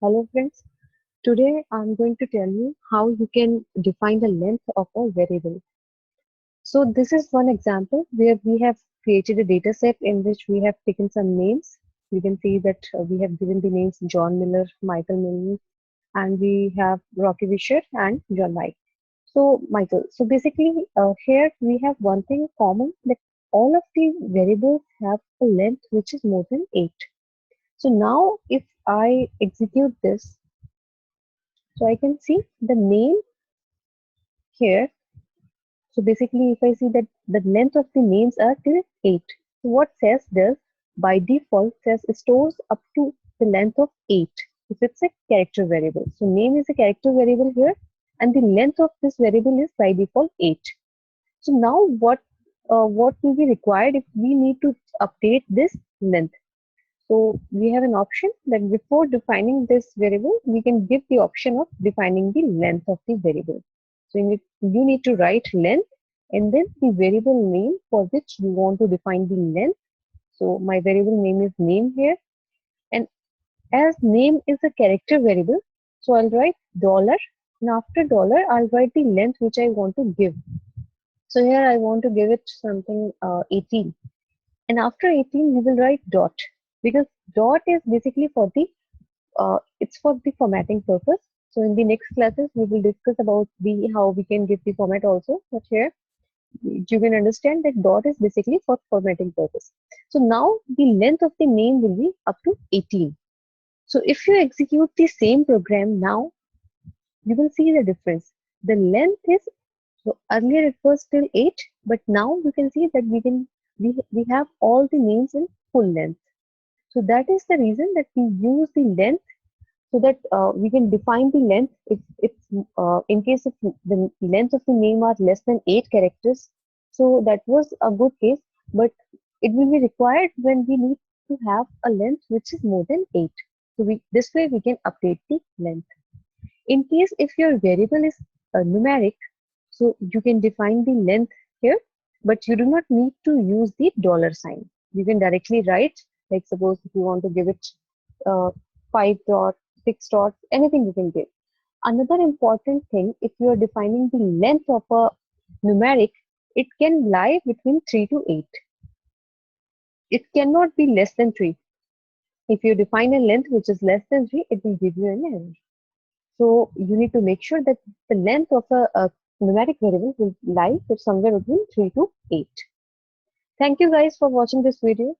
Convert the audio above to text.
Hello friends, today I'm going to tell you how you can define the length of a variable. So this is one example where we have created a data set in which we have taken some names. You can see that we have given the names John Miller, Michael Milne, and we have Rocky Vischer and John White. So Michael, so basically here we have one thing common that all of the variables have a length which is more than 8. So now if I execute this, so I can see the name here. So basically, if I see that the length of the names are till 8. So what SAS does, by default, SAS stores up to the length of 8 if it's a character variable. So name is a character variable here, and the length of this variable is by default 8. So now what will be required if we need to update this length? So we have an option that before defining this variable, we can give the option of defining the length of the variable. So you need to write length and then the variable name for which you want to define the length. So my variable name is name here, and as name is a character variable, so I'll write dollar, and after dollar I'll write the length which I want to give. So here I want to give it something 18. And after 18, we will write dot, because dot is basically for the it's for the formatting purpose. So in the next classes, we will discuss about the how we can give the format also. But here you can understand that dot is basically for formatting purpose. So now the length of the name will be up to 18. So if you execute the same program now, you will see the difference. The length is, so earlier it was till 8, but now you can see that we have all the names in full length. So that is the reason that we use the length, so that we can define the length if it's in case if the length of the name are less than 8 characters. So that was a good case, but it will be required when we need to have a length which is more than 8. So this way we can update the length. In case if your variable is numeric, so you can define the length here, but you do not need to use the dollar sign. You can directly write, like suppose if you want to give it 5 dot, 6 dots, anything you can give. Another important thing, if you are defining the length of a numeric, it can lie between 3 to 8. It cannot be less than 3. If you define a length which is less than 3, it will give you an error. So you need to make sure that the length of a numeric variable will lie somewhere between 3 to 8. Thank you guys for watching this video.